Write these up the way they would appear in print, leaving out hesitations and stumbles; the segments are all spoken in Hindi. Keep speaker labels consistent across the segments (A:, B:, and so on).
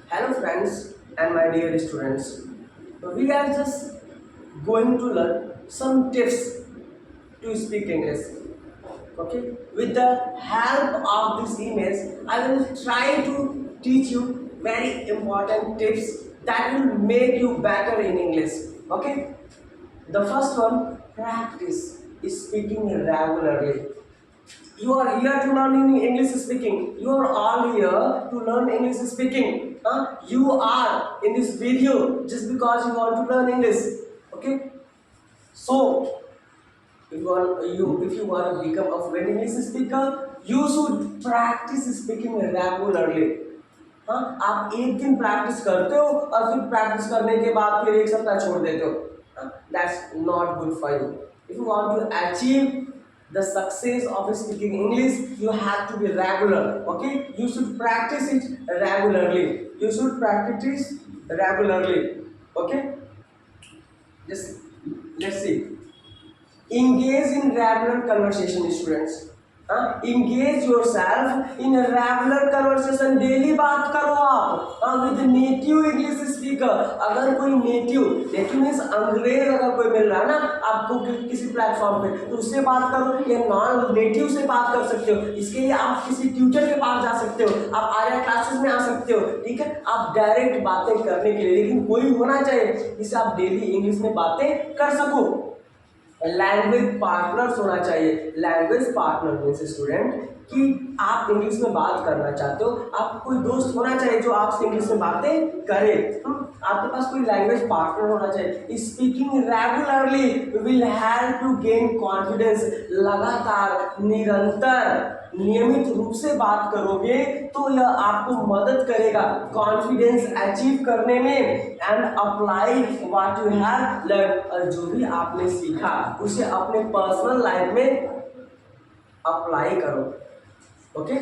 A: Hello friends and my dear students. We are just going to learn some tips to speak English. Okay. With the help of this image, I will try to teach you very important tips that will make you better in English. Okay. The first one, practice is speaking regularly. You are here to learn in English speaking. You are all here to learn English speaking. Huh? You are in this video just because you want to learn English. Okay? So, if you want to become a fluent English speaker, you should practice speaking regularly. हाँ, आप एक दिन प्रैक्टिस करते हो और फिर प्रैक्टिस करने के बाद फिर एक सप्ताह छोड़ देते हो. That's not good for you. If you want to achieve the success of speaking English, you have to be regular. Okay, you should practice it regularly. You should practice regularly. Okay, just let's see. Engage in regular conversation, students. Engage yourself in a regular conversation. Daily बात करो आप विद नेटिव इंग्लिश स्पीकर. अगर कोई नेटिव मीन्स अंग्रेज अगर कोई मिल रहा है ना आपको किसी प्लेटफॉर्म पे, तो उससे बात करो. या नॉन नेटिव से बात कर सकते हो. इसके लिए आप किसी ट्यूटर के पास जा सकते हो. आप आर्या क्लासेस में आ सकते हो. ठीक है, आप डायरेक्ट बातें करने के लिए, लेकिन कोई होना चाहिए जिससे आप डेली इंग्लिश में बातें कर सको. लैंग्वेज पार्टनर्स होना चाहिए. लैंग्वेज पार्टनर मीन्स स्टूडेंट कि आप इंग्लिश में बात करना चाहते हो, आपको कोई दोस्त होना चाहिए जो आपसे इंग्लिश में बातें करे. आपके पास कोई लैंग्वेज पार्टनर होना चाहिए. Speaking regularly will help to gain confidence. लगातार निरंतर नियमित रूप से बात करोगे तो यह आपको मदद करेगा कॉन्फिडेंस अचीव करने में. And apply what you have learn. जो भी आपने सीखा उसे अपने पर्सनल लाइफ में अप्लाई करो. ओके,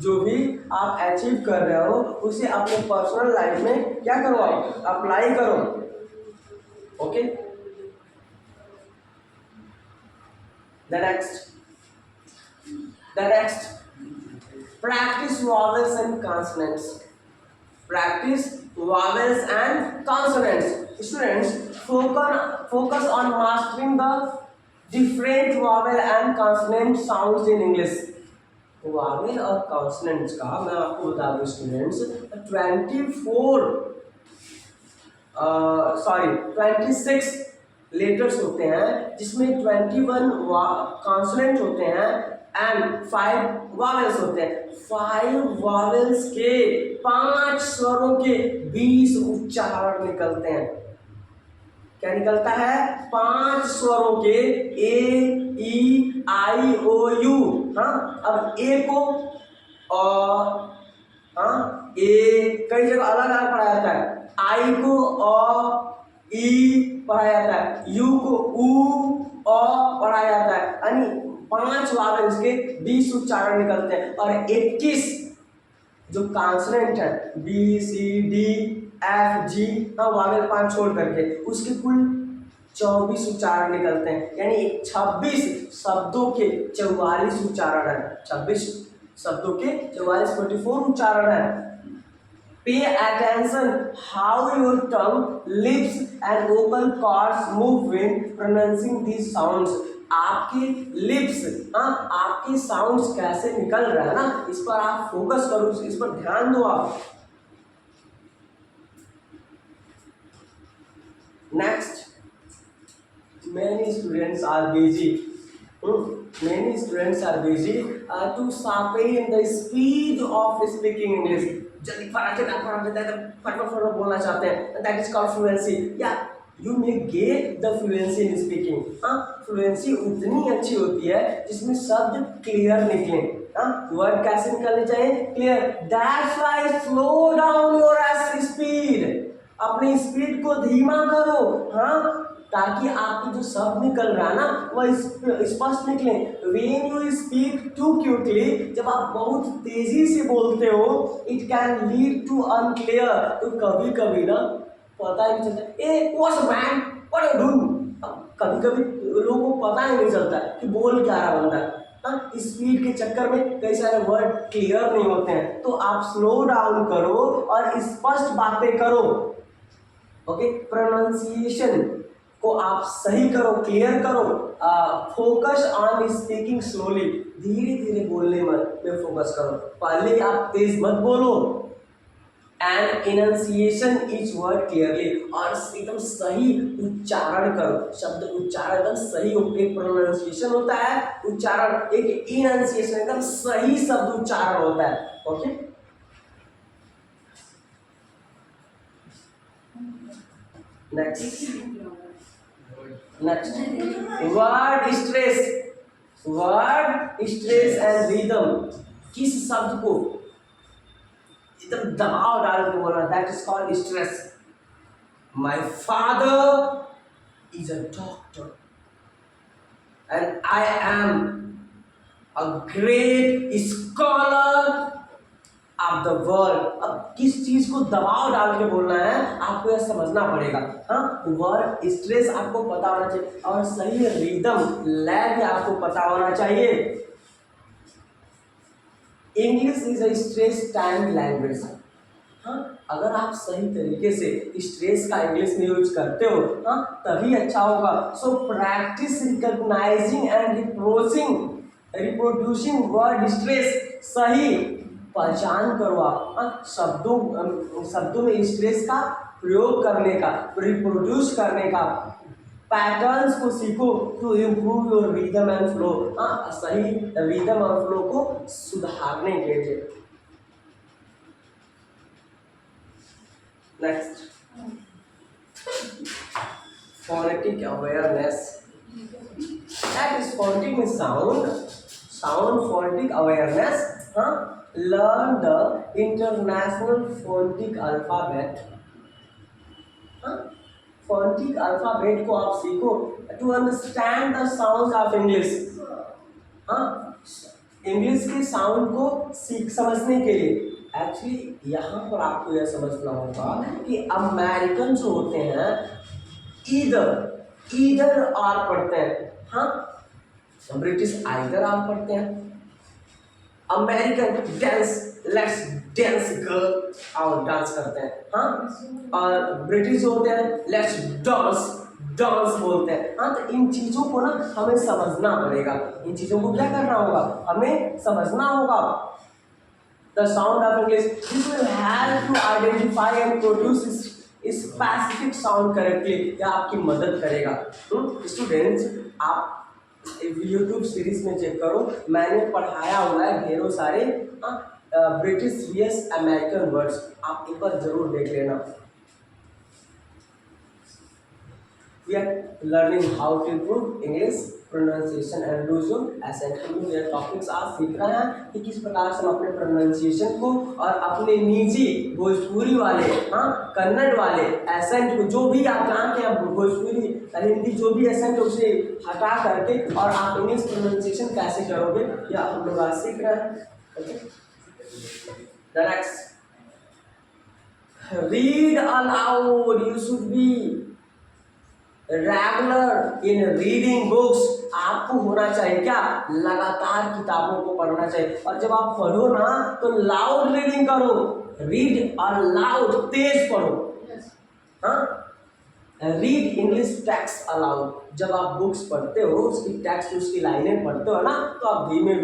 A: जो भी आप अचीव कर रहे हो उसे अपने पर्सनल लाइफ में क्या करो, आप अप्लाई करो. Okay, the next practice vowels and consonants. Practice vowels and consonants. Students, focus on mastering the different vowel and consonant sounds in English. Wavell और कॉन्सोनेंट्स का मैं आपको बता दूं स्टूडेंट्स, 26 लेटर्स होते हैं जिसमें 21 कॉन्सोनेंट होते हैं एंड 5 वावेल्स होते हैं. 5 वावेल्स के 5 स्वरों के 20 उच्चारण निकलते हैं. क्या निकलता है? 5 स्वरों के ए ई आई ओ यू. हाँ, अब ए को ए कई जगह अलग अलग पढ़ाया जाता है. आई को ई पढ़ाया जाता है. यू को ऊ पढ़ाया जाता है. यानी 5 वावेल्स के 20 उच्चारण निकलते हैं और 21 जो कॉन्सोनेंट है B C D F G, vowel 5 छोड़ करके उसके कुल 24 उच्चारण निकलते हैं. यानी 26 शब्दों के 44 उच्चारण है. 26 शब्दों के 44 उच्चारण है. Pay attention how your tongue lips and vocal cords move when pronouncing these sounds. आपके लिप्स आपके साउंड्स कैसे निकल रहा है ना, इस पर आप फोकस करो, इस पर ध्यान दो आप. Next, many students are busy to sharpen the speed of speaking English. जल्दी फटाफट बोलना चाहते हैं. That is called fluency. Yeah, you may get the fluency in speaking. Fluency उतनी अच्छी होती है जिसमें शब्द क्लियर निकले. वर्ड कैसे निकलने चाहिए? Clear. That's why slow down your speed. अपनी स्पीड को धीमा करो. ताकि आपकी जो शब्द निकल रहा है ना वह स्पष्ट निकले. When you speak too quickly, जब आप बहुत तेजी से बोलते हो, it can lead to unclear. तो कभी कभी ना पता ही नहीं चलता. what's the man? What are you doing? कभी कभी लोगों को पता ही नहीं चलता कि बोल क्या रहा बंदा. स्पीड के चक्कर में कई सारे वर्ड क्लियर नहीं होते हैं, तो आप स्लो डाउन करो और स्पष्ट बातें करो। ओके, प्रोनाउंसिएशन को आप सही करो, क्लियर करो। फोकस ऑन स्पीकिंग स्लोली, धीरे धीरे बोलने में फोकस करो, पहले आप तेज मत बोलो। And enunciation each word clearly, और एकदम सही उच्चारण करो, शब्द उच्चारण एकदम सही हो। एक प्रोनाउंसिएशन होता है उच्चारण, एक इनंसिएशन एकदम सही शब्द उच्चारण होता है। Okay, next word stress and rhythm. किस शब्द को एकदम दबाव डाल के बोलना, that is called stress. My father is a doctor and I am a great scholar of the world. अब किस चीज को दबाव डाल के बोलना है आपको यह समझना पड़ेगा। वर्ड स्ट्रेस आपको पता होना चाहिए, और सही रिदम लय भी आपको पता होना चाहिए। English is a stress time language. अगर आप सही तरीके से स्ट्रेस का इंग्लिश में यूज करते हो तभी अच्छा होगा। So practice recognising and reproducing word stress. सही पहचान करो आप शब्दों में स्ट्रेस का प्रयोग करने का, रिप्रोड्यूस करने का। पैटर्न्स को सीखो to improve your rhythm and flow. सही रिदम और फ्लो को सुधारने के लिए। Next, phonetic awareness. That is phonetic means sound phonetic awareness. Learn the international phonetic alphabet. phonetic alphabet को आप सीखो to understand the sounds of English. English के साउंड को समझने के लिए। एक्चुअली यहाँ पर आपको यह समझना होगा कि अमेरिकन जो होते हैं ईदर आर पढ़ते हैं, ब्रिटिश आइदर आर पढ़ते हैं। अमेरिकन लेट्स डांस गर्ल और डांस करते हैं। और ब्रिटिश जो होते हैं लेट्स डांस बोलते हैं। तो इन चीजों को ना हमें समझना पड़ेगा, इन चीजों को क्या करना होगा, हमें समझना होगा। The sound of English, this will help to identify and produce specific sound correctly, या आपकी मदद करेगा। स्टूडेंट्स, आप YouTube सीरीज में चेक करो, मैंने पढ़ाया हुआ है ढेरों सारे ब्रिटिश vs अमेरिकन वर्ड्स, आप एक बार जरूर देख लेना। We are learning how to improve English pronunciation and lose accent। हम लोग यह टॉपिक्स आज सीख रहे हैं कि किस प्रकार से हम अपने प्रोनाउंसिएशन को और अपने निजी भोजपुरी वाले कन्नड़ वाले एसेंट को, जो भी आप जानते हैं भोजपुरी हिंदी जो भी एसेंट है उसे हटा करके और आप इंग्लिश प्रोनाउंसिएशन कैसे करोगे, यह हम लोग आज सीख रहे हैं। Okay, the next, read aloud. You should be regular in reading books. आपको होना चाहिए क्या, लगातार किताबों को पढ़ना चाहिए। और जब आप पढ़ो ना तो लाउड रीडिंग करो, रीड और लाउड, तेज पढ़ो। Read English text allowed. जब आप बुक्स पढ़ते हो उसकी टेक्स्ट, उसकी लाइनें पढ़ते हो ना, तो आप धीमे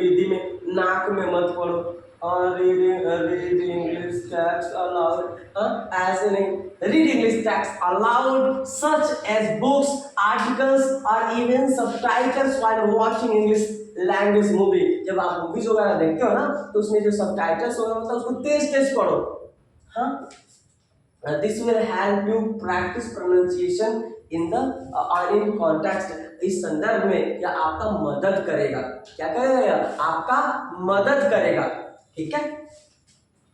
A: नाक में मत पढ़ो। रीड इंग्लिश टेक्स्ट अलाउड, ऐसे नहीं। Read English text aloud such as books, articles और even subtitles while watching English language movie. जब आप मूवीज वगैरह देखते हो ना तो उसमें जो सबटाइटल्स वगैरह होता है उसको तेज पढ़ो। This will help you practice pronunciation in context. इस संदर्भ में यह आपका मदद करेगा। क्या करेगा, आपका मदद करेगा। ठीक है,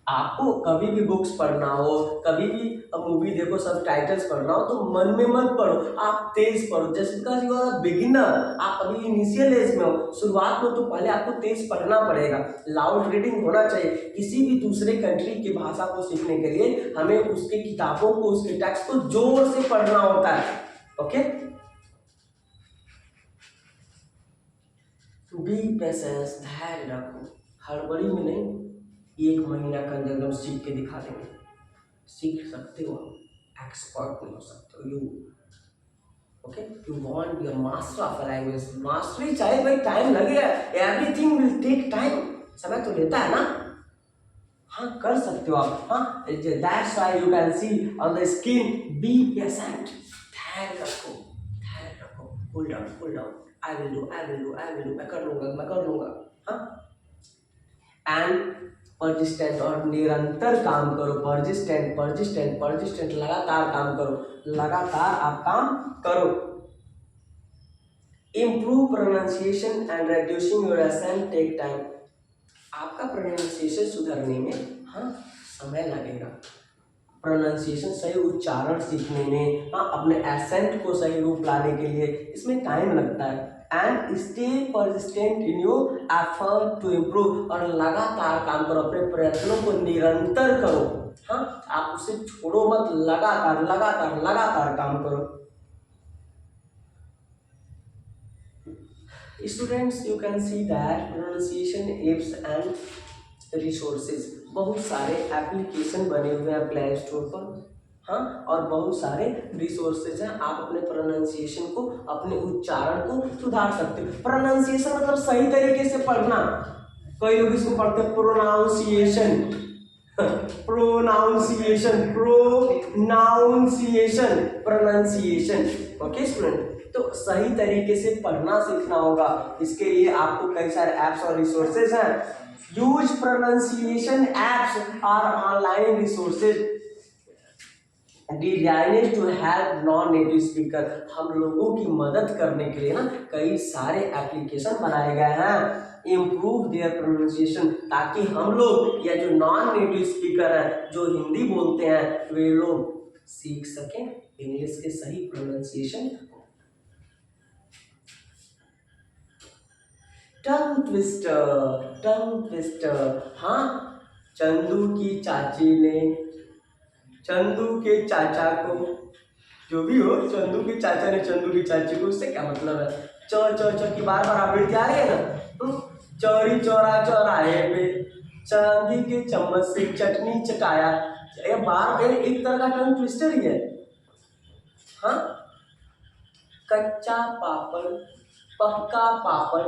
A: आपको कभी भी बुक्स पढ़ना हो, कभी भी मूवी देखो, सब टाइटल्स पढ़ना हो तो मन में मत पढ़ो, आप तेज पढ़ो। Just because you are beginner, आप अभी इनिशियल एज में हो, शुरुआत में, तो पहले आपको तेज पढ़ना पड़ेगा। लाउड रीडिंग होना चाहिए। किसी भी दूसरे कंट्री की भाषा को सीखने के लिए हमें उसकी किताबों को, उसके टेक्स्ट को जोर से पढ़ना होता है। ओके, बी पेशेंस, धैर्य रखो, हड़बड़ी में नहीं, 1 महीना के अंदर एकदम सीख के दिखा देंगे। सीख सकते हो, एक्सपर्ट नहीं हो सकते हो। You okay, you want be a master of a language, mastery चाहिए भाई, टाइम लगेगा, एवरीथिंग विल टेक टाइम, समय तो लेता है ना। हाँ कर सकते हो आप। हाँ that's why you can see on the screen, be patient, धैर्य रखो, धैर्य रखो, cool down, I will do, मैं कर लूंगा। हाँ एंड परसिस्टेंट, और निरंतर काम करो, परसिस्टेंट, लगातार काम करो, लगातार आप काम करो। Improve pronunciation and reducing your accent take time, आपका प्रोनाउंसिएशन सुधरने में हाँ समय लगेगा। प्रोनाउंसिएशन सही उच्चारण सीखने में, हाँ अपने एसेंट को सही रूप लाने के लिए इसमें टाइम लगता है। And stay persistent in your effort to improve, और लगातार काम करो, अपने प्रयत्नों को निरंतर करो। हाँ आप उसे छोड़ो मत, लगातार काम करो। Students, you can see that pronunciation apps and resources, बहुत सारे एप्लीकेशन बने हुए हैं प्ले स्टोर पर, हाँ और बहुत सारे रिसोर्सेज हैं, आप अपने प्रोनाउंसिएशन को, अपने उच्चारण को सुधार सकते हो। प्रोनाउंसिएशन मतलब सही तरीके से पढ़ना, कई लोग इसको पढ़ते हैं प्रोनाउंसिएशन, प्रोनाउंसिएशन। ओके स्टूडेंट, तो सही तरीके से पढ़ना सीखना होगा। इसके लिए आपको कई सारे ऐप्स और रिसोर्सेज हैं। यूज प्रोनाउंसिएशन ऐप्स और online resources designed to help non native speaker, हम लोगों की मदद करने के लिए ना कई सारे एप्लीकेशन बनाए गए हैं। इम्प्रूव देयर प्रोनाउंसिएशन, ताकि हम लोग या जो नॉन नेटिव स्पीकर हैं, जो हिंदी बोलते हैं, वे लोग सीख सकें इंग्लिश के सही प्रोनाउंसिएशन। टंग ट्विस्टर, हाँ चंदू की चाची ने चंदू के चाचा को, जो भी हो, चंदू के चाचा ने चंदू की चाची को, उससे क्या मतलब है? च की बार आवृत्ति आ रही है ना, चौरी चौरा चौराहे पे चांदी के चम्मच से चटनी चटाया, ये बार एक तरह का टंग ट्विस्टर ही है। हाँ कच्चा पापड़, पक्का पापड़,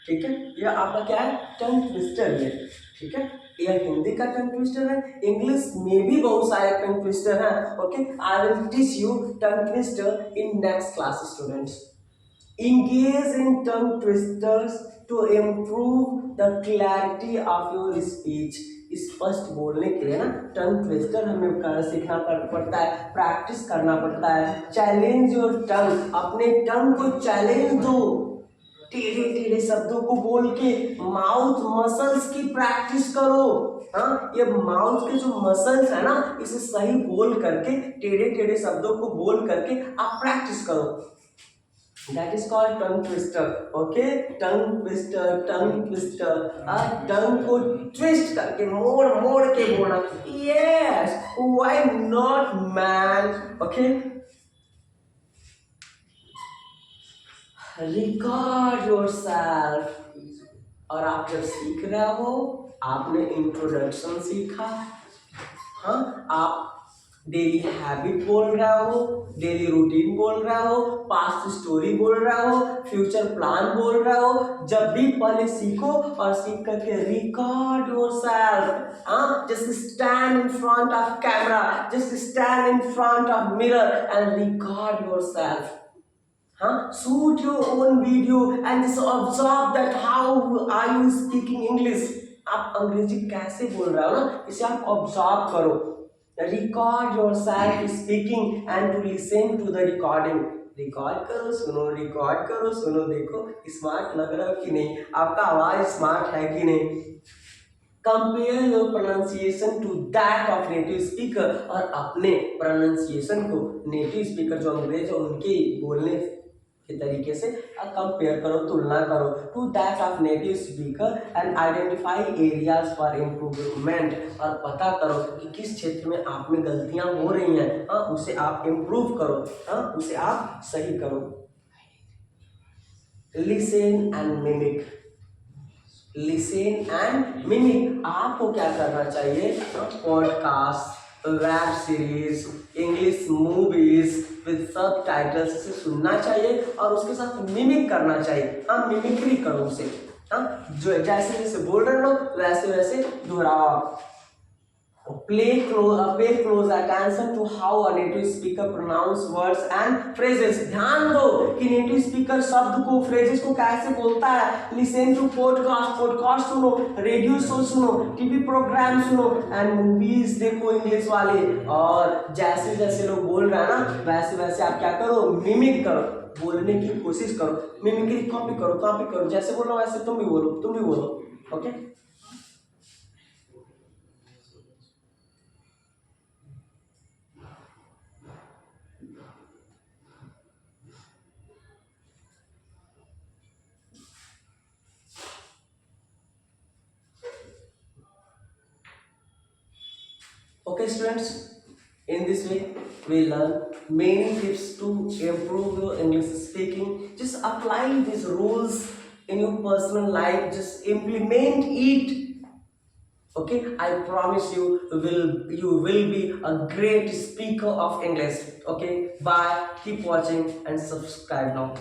A: ठीक है, यह आपका क्या है? टंग ट्विस्टर है, ठीक है, यह हिंदी का टंग ट्विस्टर है। इंग्लिश में भी बहुत सारे टंग ट्विस्टर हैं। Okay, I will teach you tongue twister in next class students. Engage in tongue twisters to improve the clarity of your speech. स्पष्ट बोलने के लिए ना टंग ट्विस्टर हमें सीखना पड़ता है, प्रैक्टिस करना पड़ता है। चैलेंज योर टंग, अपने टंग को चैलेंज दो, टेढ़े टेढ़े शब्दों को बोल के माउथ मसल्स की प्रैक्टिस करो। हाँ ये माउथ के जो मसल्स है ना, इसे सही बोल करके, टेढ़े टेढ़े शब्दों को बोल करके आप प्रैक्टिस करो। That is called tongue twister. Okay, tongue twister. टंग को ट्विस्ट करके मोड़ के बोलना। Yes, why not man? Okay. Record yourself. और आप जब सीख रहे हो, आपने इंट्रोडक्शन सीखा, हाँ आप डेली हैबिट बोल रहा हो, डेली रूटीन बोल रहा हो, पास्ट स्टोरी बोल रहा हो, फ्यूचर प्लान बोल रहा हो, जब भी पहले सीखो और सीख करके रिकॉर्ड योरसेल्फ। हाँ just stand in front of camera, just stand in front of mirror and record yourself. हाँ shoot your own video and just observe that how are you speaking English. आप अंग्रेजी कैसे बोल रहे हो ना, इसे आप ऑब्जर्व करो। Record yourself speaking and to listen to the recording. Record करो सुनो, देखो स्मार्ट लग रहा है कि नहीं, आपका आवाज स्मार्ट है कि नहीं। Compare your pronunciation to that of native speaker, और अपने प्रोनाउंसिएशन को नेटिव स्पीकर जो अंग्रेज है उनके बोलने के तरीके से कंपेयर करो, तुलना करो to that of native speaker and identify areas for improvement, और पता करो कि किस क्षेत्र में आप में गलतियां हो रही हैं, हाँ उसे आप इम्प्रूव करो, हाँ उसे आप सही करो। Listen and mimic, listen and mimic. आपको क्या करना चाहिए, podcast, web series, English movies with सब टाइटल्स से सुनना चाहिए और उसके साथ मिमिक करना चाहिए। हाँ, मिमिक्री करो उसे। हाँ, जो जैसे जैसे बोल रहे हो वैसे वैसे दोहराओ आप। Pay close attention to how a native speaker pronounce words and phrases। ध्यान दो कि नेटिव स्पीकर शब्द को, फ्रेजेस को कैसे बोलता है। Listen to पॉडकास्ट सुनो, रेडियो शो सुनो, टीवी प्रोग्राम सुनो एंड मूवीज देखो इंग्लिश वाले। और जैसे जैसे लोग बोल रहे हैं ना वैसे वैसे आप क्या करो, मिमिक करो, बोलने की कोशिश करो, मिमिक्री कॉपी करो, जैसे बोल रहा हूँ वैसे तुम भी बोलो। Okay. Okay students, in this way we learn many tips to improve your English speaking. Just apply these rules in your personal life, just implement it. Okay, I promise you will be a great speaker of English. Okay, bye, keep watching and subscribe now.